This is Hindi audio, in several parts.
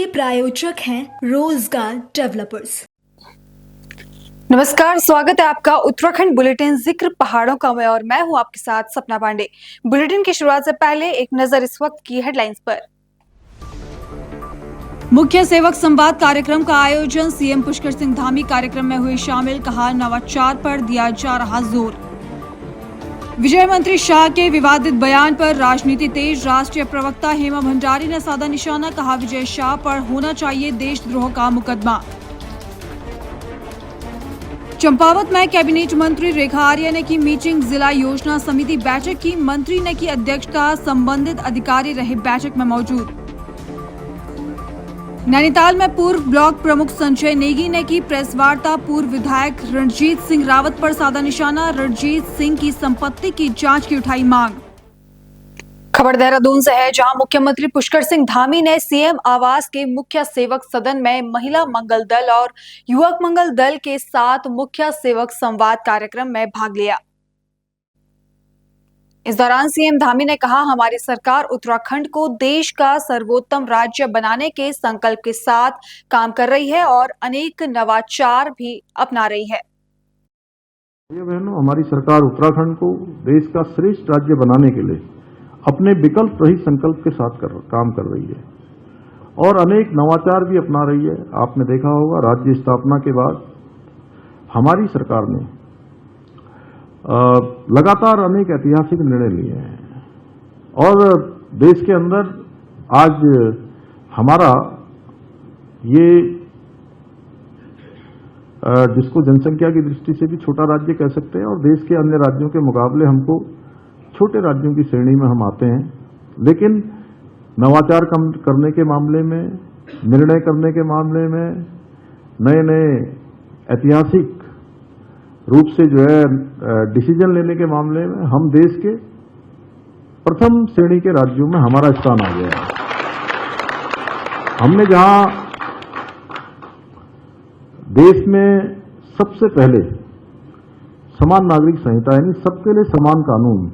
प्रायोजक हैं रोजगार डेवलपर्स। नमस्कार, स्वागत है आपका उत्तराखंड बुलेटिन जिक्र पहाड़ों का में और मैं हूं आपके साथ सपना पांडे। बुलेटिन की शुरुआत से पहले एक नजर इस वक्त की हेडलाइंस पर। मुख्य सेवक संवाद कार्यक्रम का आयोजन, सीएम पुष्कर सिंह धामी कार्यक्रम में हुए शामिल, कहा नवाचार पर दिया जा रहा जोर। विजय मंत्री शाह के विवादित बयान पर राजनीति तेज, राष्ट्रीय प्रवक्ता हेमा भंडारी ने साधा निशाना, कहा विजय शाह पर होना चाहिए देशद्रोह का मुकदमा। चंपावत में कैबिनेट मंत्री रेखा आर्या ने की मीटिंग, जिला योजना समिति बैठक की, मंत्री ने की अध्यक्षता, संबंधित अधिकारी रहे बैठक में मौजूद। नैनीताल में पूर्व ब्लॉक प्रमुख संजय नेगी ने की प्रेस वार्ता, पूर्व विधायक रणजीत सिंह रावत पर साधा निशाना, रणजीत सिंह की संपत्ति की जांच की उठाई मांग। खबर देहरादून से है, जहां मुख्यमंत्री पुष्कर सिंह धामी ने सीएम आवास के मुख्य सेवक सदन में महिला मंगल दल और युवक मंगल दल के साथ मुख्य सेवक संवाद कार्यक्रम में भाग लिया। इस दौरान सीएम धामी ने कहा, हमारी सरकार उत्तराखंड को देश का सर्वोत्तम राज्य बनाने के संकल्प के साथ काम कर रही है और अनेक नवाचार भी अपना रही है। बहनों, हमारी सरकार उत्तराखंड को देश का श्रेष्ठ राज्य बनाने के लिए अपने विकल्प रहित संकल्प के साथ काम कर रही है और अनेक नवाचार भी अपना रही है। आपने देखा होगा, राज्य स्थापना के बाद हमारी सरकार ने लगातार अनेक ऐतिहासिक निर्णय लिए हैं और देश के अंदर आज हमारा ये जिसको जनसंख्या की दृष्टि से भी छोटा राज्य कह सकते हैं और देश के अन्य राज्यों के मुकाबले हमको छोटे राज्यों की श्रेणी में हम आते हैं, लेकिन नवाचार करने के मामले में, निर्णय करने के मामले में, नए नए ऐतिहासिक रूप से जो है डिसीजन लेने के मामले में हम देश के प्रथम श्रेणी के राज्यों में हमारा स्थान आ गया है। हमने जहां देश में सबसे पहले समान नागरिक संहिता यानी सबके लिए समान कानून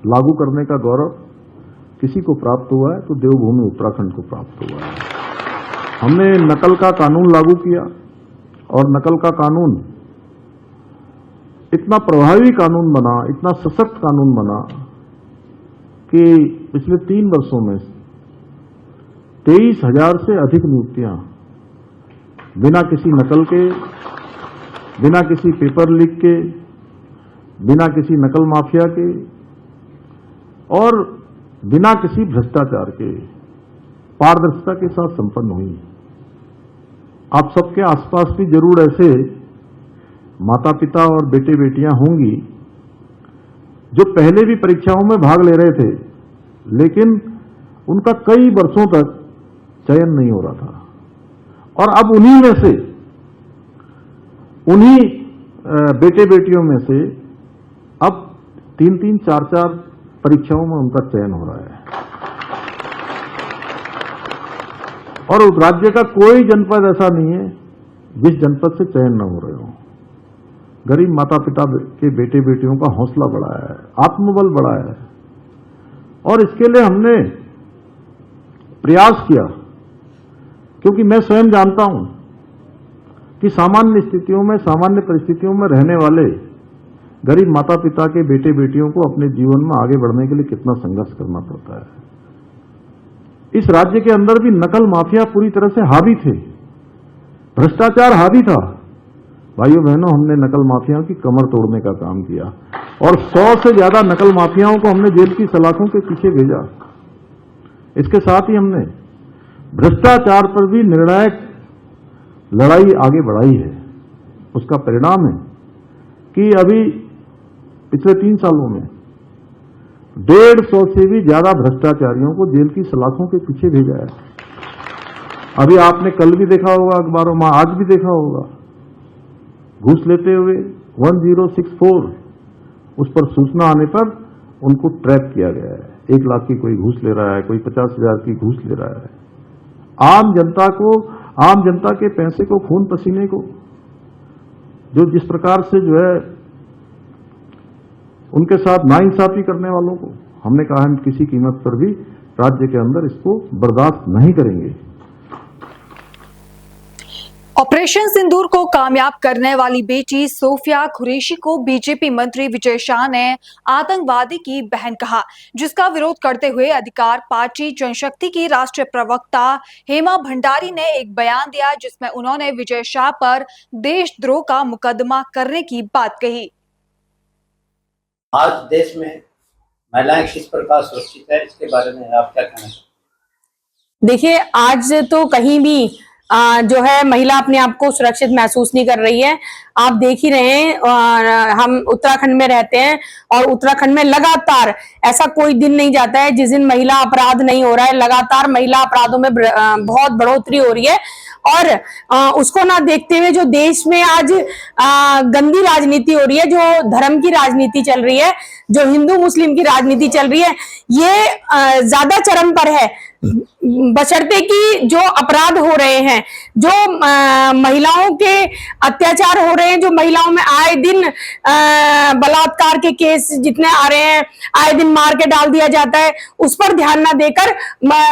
लागू करने का गौरव किसी को प्राप्त हुआ है तो देवभूमि उत्तराखंड को प्राप्त हुआ है। हमने नकल का कानून लागू किया और नकल का कानून इतना प्रभावी कानून बना, इतना सशक्त कानून बना कि पिछले 3 वर्षों में 23,000 से अधिक नियुक्तियां बिना किसी नकल के, बिना किसी पेपर लीक के, बिना किसी नकल माफिया के और बिना किसी भ्रष्टाचार के पारदर्शिता के साथ संपन्न हुई। आप सबके आसपास भी जरूर ऐसे माता पिता और बेटे बेटियां होंगी जो पहले भी परीक्षाओं में भाग ले रहे थे, लेकिन उनका कई वर्षों तक चयन नहीं हो रहा था और अब उन्हीं में से, उन्हीं बेटे बेटियों में से अब 3-3, 4-4 परीक्षाओं में उनका चयन हो रहा है और उस राज्य का कोई जनपद ऐसा नहीं है जिस जनपद से चयन न हो रहे हो। गरीब माता पिता के बेटे बेटियों का हौसला बढ़ाया है, आत्मबल बढ़ाया है और इसके लिए हमने प्रयास किया, क्योंकि मैं स्वयं जानता हूं कि सामान्य स्थितियों में, सामान्य परिस्थितियों में रहने वाले गरीब माता पिता के बेटे बेटियों को अपने जीवन में आगे बढ़ने के लिए कितना संघर्ष करना पड़ता है। इस राज्य के अंदर भी नकल माफिया पूरी तरह से हावी थे, भ्रष्टाचार हावी था। भाइयों बहनों, हमने नकल माफियाओं की कमर तोड़ने का काम किया और 100 से ज्यादा नकल माफियाओं को हमने जेल की सलाखों के पीछे भेजा। इसके साथ ही हमने भ्रष्टाचार पर भी निर्णायक लड़ाई आगे बढ़ाई है। उसका परिणाम है कि अभी पिछले 3 सालों में 150 से भी ज्यादा भ्रष्टाचारियों को जेल की सलाखों के पीछे भेजा है। अभी आपने कल भी देखा होगा अखबारों में, आज भी देखा होगा, घूस लेते हुए 1064 उस पर सूचना आने पर उनको ट्रैप किया गया है। 1 लाख की कोई घूस ले रहा है, कोई 50,000 की घूस ले रहा है। आम जनता के पैसे को, खून पसीने को जो जिस प्रकार से जो है उनके साथ नाइंसाफी करने वालों को हमने कहा हम किसी कीमत पर भी राज्य के अंदर इसको बर्दाश्त नहीं करेंगे। ऑपरेशन सिंदूर को कामयाब करने वाली बेटी सोफिया कुरैशी को बीजेपी मंत्री विजय शाह ने आतंकवादी की बहन कहा, जिसका विरोध करते हुए अधिकार पार्टी जनशक्ति की राष्ट्रीय प्रवक्ता हेमा भंडारी ने एक बयान दिया, जिसमें उन्होंने विजय शाह पर देशद्रोह का मुकदमा करने की बात कही। आज देश में महिलाएं किस प्रकार सुरक्षित है, इसके बारे में आप क्या कहना चाहते हैं? देखिए, आज तो कहीं भी जो है महिला अपने आप को सुरक्षित महसूस नहीं कर रही है। आप देख ही रहे हैं, और हम उत्तराखंड में रहते हैं और उत्तराखंड में लगातार ऐसा कोई दिन नहीं जाता है जिस दिन महिला अपराध नहीं हो रहा है। लगातार महिला अपराधों में बहुत बढ़ोतरी हो रही है, और उसको ना देखते हुए जो देश में आज गंदी राजनीति हो रही है, जो धर्म की राजनीति चल रही है, जो हिंदू मुस्लिम की राजनीति चल रही है, ये ज्यादा चरम पर है। बशर्ते कि जो अपराध हो रहे हैं, जो महिलाओं के अत्याचार हो रहे हैं, जो महिलाओं में आए दिन बलात्कार के केस जितने आ रहे हैं, आए दिन मार के डाल दिया जाता है, उस पर ध्यान ना देकर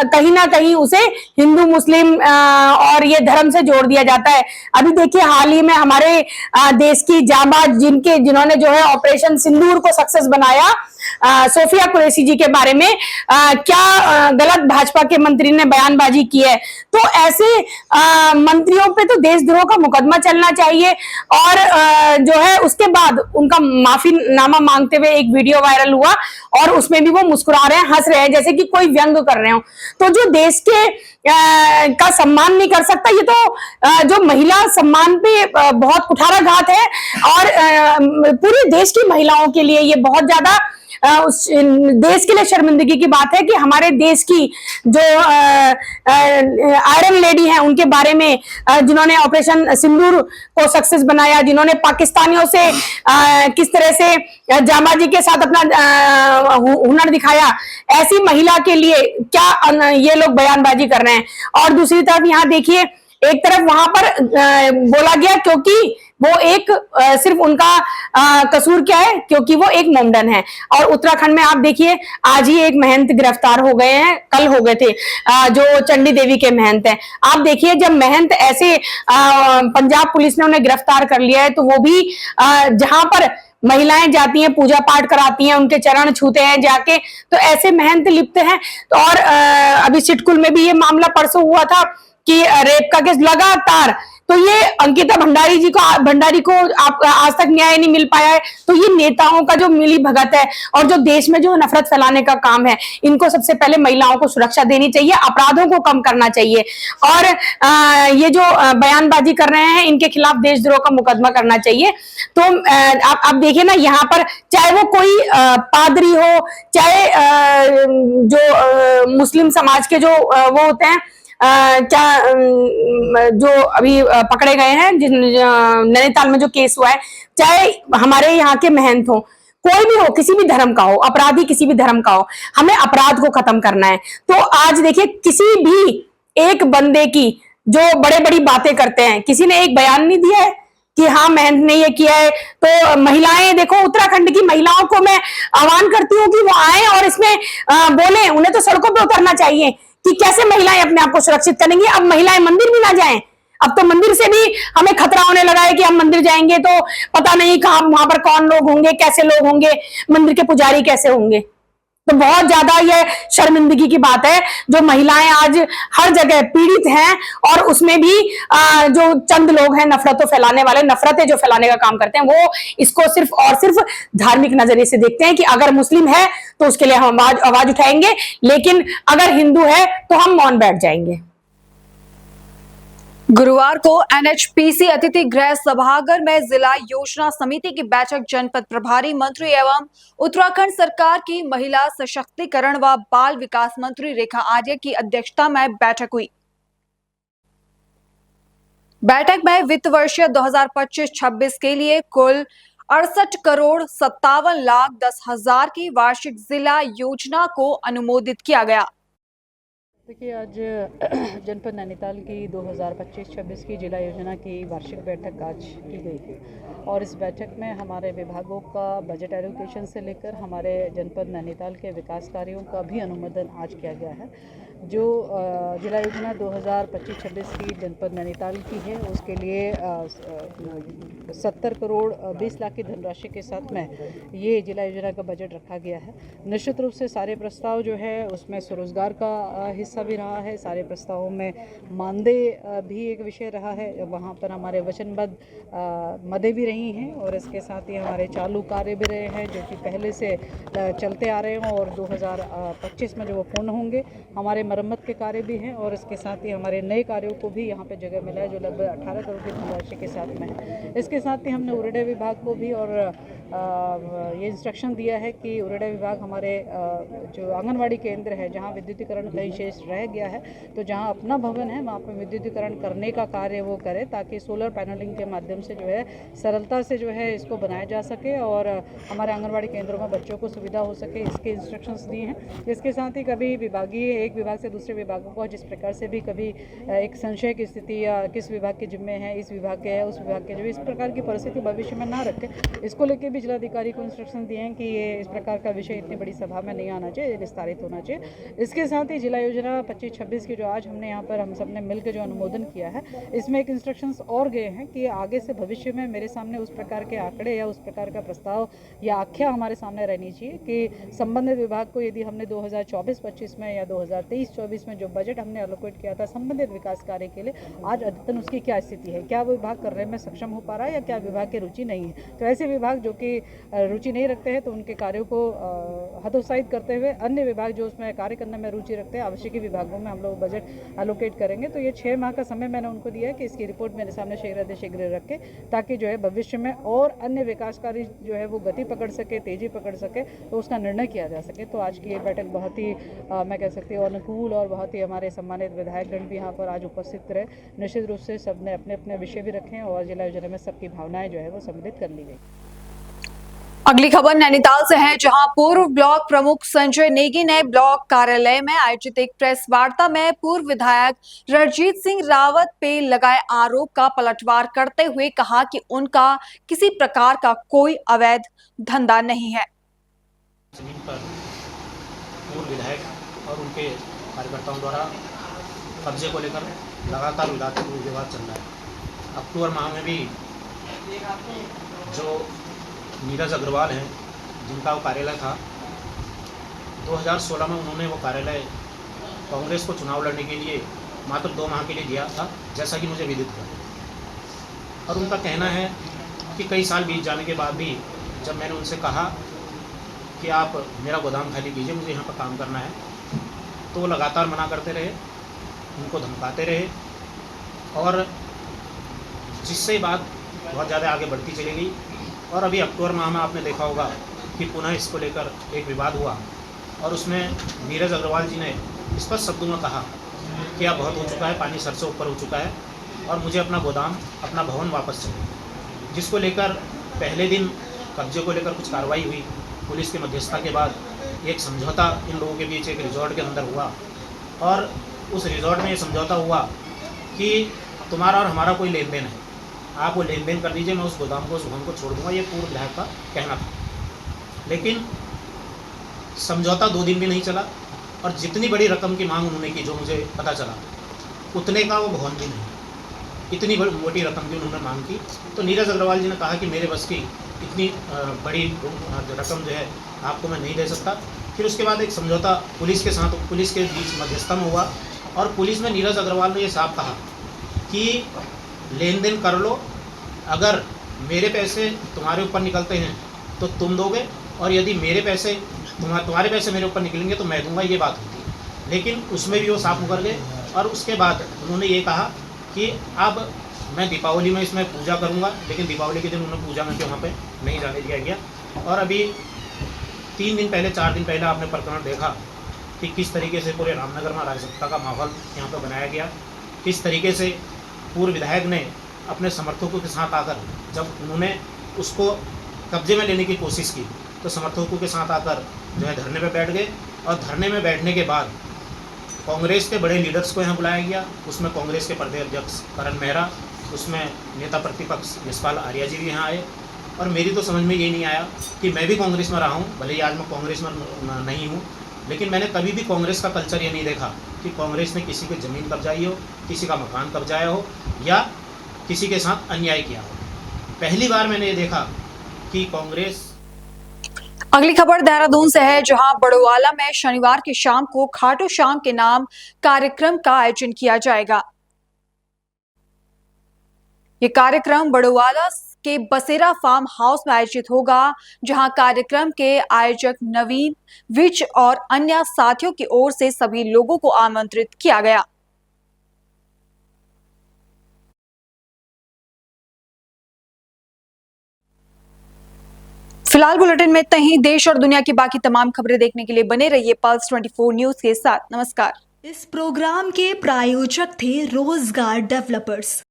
कहीं ना कहीं उसे हिंदू मुस्लिम और ये धर्म से जोड़ दिया जाता है। अभी देखिए, हाल ही में हमारे देश की जांबाज जिन्होंने जो है ऑपरेशन सिंदूर को सक्सेस बनाया, सोफिया कुरैशी जी के बारे में क्या गलत भाजपा के मंत्री ने बयानबाजी की है। तो ऐसे मंत्रियों पे तो देशद्रोह का मुकदमा चलना चाहिए। और जो है उसके बाद उनका माफीनामा मांगते हुए एक वीडियो वायरल हुआ, और उसमें भी वो मुस्कुरा रहे हैं, हंस रहे हैं, जैसे कि कोई व्यंग कर रहे हो। तो जो देश के का सम्मान नहीं कर सकता, ये तो जो महिला सम्मान पे बहुत कुठाराघात है, और पूरे देश की महिलाओं के लिए ये बहुत ज्यादा उस देश के लिए शर्मिंदगी की बात है कि हमारे देश की जो आयरन लेडी हैं, उनके बारे में जिन्होंने ऑपरेशन सिंदूर को सक्सेस बनाया, जिन्होंने पाकिस्तानियों से किस तरह से जांबाजी के साथ अपना हुनर दिखाया, ऐसी महिला के लिए क्या ये लोग बयानबाजी कर रहे हैं। और दूसरी तरफ यहाँ देखिए, एक तरफ वहां पर बोला गया क्योंकि वो एक सिर्फ उनका कसूर क्या है, क्योंकि वो एक मोमडन है। और उत्तराखंड में आप देखिए, आज ही एक महंत गिरफ्तार हो गए हैं, कल हो गए थे, जो चंडी देवी के महंत हैं। आप देखिए, जब महंत ऐसे पंजाब पुलिस ने उन्हें गिरफ्तार कर लिया है, तो वो भी जहां पर महिलाएं जाती हैं, पूजा पाठ कराती हैं, उनके चरण छूते हैं जाके, तो ऐसे महंत लिप्त हैं। तो और अभी सिटकुल में भी ये मामला परसों हुआ था कि रेप का केस लगातार, तो ये अंकिता भंडारी को आज तक न्याय नहीं मिल पाया है। तो ये नेताओं का जो मिली भगत है, और जो देश में जो नफरत फैलाने का काम है, इनको सबसे पहले महिलाओं को सुरक्षा देनी चाहिए, अपराधों को कम करना चाहिए। और ये जो बयानबाजी कर रहे हैं, इनके खिलाफ देशद्रोह का मुकदमा करना चाहिए। तो आप देखिए ना, यहाँ पर चाहे वो कोई पादरी हो, चाहे जो मुस्लिम समाज के जो वो होते हैं, क्या जो अभी पकड़े गए हैं, नैनीताल में जो केस हुआ है, चाहे हमारे यहाँ के महंत हो, कोई भी हो, किसी भी धर्म का हो, अपराधी किसी भी धर्म का हो, हमें अपराध को खत्म करना है। तो आज देखिए, किसी भी एक बंदे की जो बड़े बड़ी बातें करते हैं, किसी ने एक बयान नहीं दिया है कि हाँ महंत ने ये किया है। तो महिलाएं देखो, उत्तराखंड की महिलाओं को मैं आह्वान करती हूँ कि वो आए और इसमें बोले। उन्हें तो सड़कों पे उतरना चाहिए कि कैसे महिलाएं अपने आप को सुरक्षित करेंगी। अब महिलाएं मंदिर भी ना जाएं, अब तो मंदिर से भी हमें खतरा होने लगा है कि हम मंदिर जाएंगे तो पता नहीं कहाँ वहां पर कौन लोग होंगे, कैसे लोग होंगे, मंदिर के पुजारी कैसे होंगे। तो बहुत ज्यादा यह शर्मिंदगी की बात है, जो महिलाएं आज हर जगह पीड़ित हैं, और उसमें भी जो चंद लोग हैं नफरतों फैलाने वाले, नफरतें जो फैलाने का काम करते हैं, वो इसको सिर्फ और सिर्फ धार्मिक नजरिए से देखते हैं कि अगर मुस्लिम है तो उसके लिए हम आवाज उठाएंगे, लेकिन अगर हिंदू है तो हम मौन बैठ जाएंगे। गुरुवार को एनएचपीसी अतिथि गृह सभागार में जिला योजना समिति की बैठक जनपद प्रभारी मंत्री एवं उत्तराखंड सरकार की महिला सशक्तिकरण व बाल विकास मंत्री रेखा आर्य की अध्यक्षता में बैठक हुई। बैठक में वित्त वर्ष 2025-26 के लिए कुल 68,57,10,000 की वार्षिक जिला योजना को अनुमोदित किया गया। देखिए, आज जनपद नैनीताल की 2025-26 की जिला योजना की वार्षिक बैठक आज की गई थी, और इस बैठक में हमारे विभागों का बजट एलोकेशन से लेकर हमारे जनपद नैनीताल के विकास कार्यों का भी अनुमोदन आज किया गया है। जो जिला योजना 2025-26 की जनपद नैनीताल की है, उसके लिए 70 करोड़ 20 लाख की धनराशि के साथ में ये जिला योजना का बजट रखा गया है। निश्चित रूप से सारे प्रस्ताव जो है उसमें स्वरोजगार का हिस्सा भी रहा है, सारे प्रस्तावों में मानदेय भी एक विषय रहा है, वहाँ पर हमारे वचनबद्ध मदें भी रही हैं और इसके साथ ही हमारे चालू कार्य भी रहे हैं जो कि पहले से चलते आ रहे हैं और 2025 में जो वो पूर्ण होंगे। हमारे मरम्मत के कार्य भी हैं और इसके साथ ही हमारे नए कार्यों को भी यहाँ पे जगह मिला है जो लगभग 18 करोड़ की धनराशि के साथ में है। इसके साथ ही हमने उरेडा विभाग को भी और ये इंस्ट्रक्शन दिया है कि उरेडा विभाग हमारे जो आंगनवाड़ी केंद्र है जहाँ विद्युतीकरण कहीं शेष रह गया है, तो जहाँ अपना भवन है वहाँ पर विद्युतीकरण करने का कार्य वो करे ताकि सोलर पैनलिंग के माध्यम से जो है सरलता से जो है इसको बनाया जा सके और हमारे आंगनवाड़ी केंद्रों में बच्चों को सुविधा हो सके, इसके इंस्ट्रक्शंस दिए हैं। इसके साथ ही कभी विभागीय एक विभाग से दूसरे विभागों को जिस प्रकार से भी कभी एक संशय की स्थिति या किस विभाग के जिम्मे है, इस विभाग के है, उस विभाग के जो इस प्रकार की परिस्थिति भविष्य में ना रखे, इसको लेकर भी जिलाधिकारी को इंस्ट्रक्शन दिए हैं कि ये इस प्रकार का विषय इतनी बड़ी सभा में नहीं आना चाहिए, विस्तारित होना चाहिए। इसके साथ ही जिला योजना 25-26 की जो आज हमने यहाँ पर हम सब ने मिलकर जो अनुमोदन किया है, इसमें एक इंस्ट्रक्शंस और गए हैं कि आगे से भविष्य में मेरे सामने उस प्रकार के आंकड़े या उस प्रकार का प्रस्ताव या आख्या हमारे सामने रहनी चाहिए कि संबंधित विभाग को यदि हमने 2024-25 में या 2023-24 में जो बजट हमने एलोकेट किया था संबंधित विकास कार्य के लिए, आज अद्यतन उसकी क्या स्थिति है, क्या वो विभाग करने में सक्षम हो पा रहा है या क्या विभाग की रुचि नहीं है। तो ऐसे विभाग जो कि रुचि नहीं रखते हैं तो उनके कार्यों को हतोत्साहित करते हुए अन्य विभाग जो उसमें कार्य करने में रुचि रखते हैं आवश्यक विभागों में हम लोग बजट एलोकेट करेंगे। तो ये 6 माह का समय मैंने उनको दिया है कि इसकी रिपोर्ट मेरे सामने शीघ्र रखे ताकि जो है भविष्य में और अन्य विकास कार्य जो है वो गति पकड़ सके, तेजी पकड़ सके, तो उसका निर्णय किया जा सके। तो आज की ये बैठक बहुत ही मैं कह सकती हूँ अनुकूल और बहुत ही हमारे सम्मानित विधायकगण भी यहाँ पर आज उपस्थित रहे। निश्चित रूप से सबने अपने अपने विषय भी रखे और जिला योजना में सबकी भावनाएं जो है वो सम्मिलित कर ली गई। अगली खबर नैनीताल से है, जहां पूर्व ब्लॉक प्रमुख संजय नेगी ने ब्लॉक कार्यालय में आयोजित एक प्रेस वार्ता में पूर्व विधायक रणजीत सिंह रावत पे लगाए आरोप का पलटवार करते हुए कहा कि उनका किसी प्रकार का कोई अवैध धंधा नहीं है। जमीन पर पूर्व विधायक और उनके कार्यकर्ताओं द्वारा कब्जे को लेकर लगातार विवाद चल रहा है। अक्टूबर माह में भी जो नीरज अग्रवाल हैं जिनका वो कार्यालय था, 2016 में उन्होंने वो कार्यालय कांग्रेस को चुनाव लड़ने के लिए मात्र 2 माह के लिए दिया था, जैसा कि मुझे विदित था। और उनका कहना है कि कई साल बीत जाने के बाद भी जब मैंने उनसे कहा कि आप मेरा गोदाम खाली कीजिए, मुझे यहाँ पर काम करना है, तो वो लगातार मना करते रहे, उनको धमकाते रहे और जिससे बात बहुत ज़्यादा आगे बढ़ती चली गई। और अभी अक्टूबर माह में आपने देखा होगा कि पुनः इसको लेकर एक विवाद हुआ और उसमें नीरज अग्रवाल जी ने स्पष्ट शब्दों में कहा कि अब बहुत हो चुका है, पानी सर से ऊपर हो चुका है और मुझे अपना गोदाम, अपना भवन वापस चाहिए। जिसको लेकर पहले दिन कब्जे को लेकर कुछ कार्रवाई हुई, पुलिस की मध्यस्थता के बाद एक समझौता इन लोगों के बीच एक रिजॉर्ट के अंदर हुआ और उस रिजॉर्ट में ये समझौता हुआ कि तुम्हारा और हमारा कोई लेन देन है, आप वो लेन देन कर दीजिए, मैं उस गोदाम को, उस भवन को छोड़ दूंगा। ये पूर्व विधायक का कहना था। लेकिन समझौता 2 दिन भी नहीं चला और जितनी बड़ी रकम की मांग उन्होंने की, जो मुझे पता चला, उतने का वो भवन भी नहीं, इतनी मोटी रकम की उन्होंने मांग की। तो नीरज अग्रवाल जी ने कहा कि मेरे बस की इतनी बड़ी रकम जो है आपको मैं नहीं दे सकता। फिर उसके बाद एक समझौता पुलिस के साथ, पुलिस के बीच मध्यस्थता में हुआ और पुलिस में नीरज अग्रवाल ने ये साफ कहा कि लेन देन कर लो, अगर मेरे पैसे तुम्हारे ऊपर निकलते हैं तो तुम दोगे और यदि मेरे पैसे तुम्हारे पैसे मेरे ऊपर निकलेंगे तो मैं दूंगा, ये बात होती है। लेकिन उसमें भी वो साफ मुकर गए और उसके बाद उन्होंने ये कहा कि अब मैं दीपावली में इसमें पूजा करूंगा, लेकिन दीपावली के दिन उन्हें पूजा में वहाँ पे नहीं जाने दिया गया। और अभी 3 दिन पहले, 4 दिन पहले आपने प्रकरण देखा कि किस तरीके से पूरे रामनगर में अराजकता का माहौल यहाँ पर बनाया गया, किस तरीके से पूर्व विधायक ने अपने समर्थकों के साथ आकर, जब उन्होंने उसको कब्जे में लेने की कोशिश की तो समर्थकों के साथ आकर जो है धरने पे बैठ गए और धरने में बैठने के बाद कांग्रेस के बड़े लीडर्स को यहाँ बुलाया गया। उसमें कांग्रेस के प्रदेश अध्यक्ष करण मेहरा, उसमें नेता प्रतिपक्ष यशपाल आर्या जी भी यहाँ आए। और मेरी तो समझ में ये नहीं आया कि मैं भी कांग्रेस में रहा हूँ, भले ही आज मैं कांग्रेस में नहीं हूँ, लेकिन मैंने कभी भी कांग्रेस का कल्चर ये नहीं देखा कि कांग्रेस ने किसी की ज़मीन कब्जाई हो, किसी का मकान कब्जाया हो या किसी के साथ अन्याय किया हो। पहली बार मैंने ये देखा कि कांग्रेस। अगली खबर देहरादून से है, जहां बड़ोवाला में शनिवार की शाम को खाटू श्याम के नाम कार्यक्रम का आयोजन किया जाएगा। ये कार्यक्रम बड़ोवाला के बसेरा फार्म हाउस में आयोजित होगा, जहां कार्यक्रम के आयोजक नवीन विज और अन्य साथियों की ओर से सभी लोगों को आमंत्रित किया गया। फिलहाल बुलेटिन में इतना ही। देश और दुनिया की बाकी तमाम खबरें देखने के लिए बने रहिए पल्स 24 न्यूज के साथ। नमस्कार। इस प्रोग्राम के प्रायोजक थे रोजगार डेवलपर्स।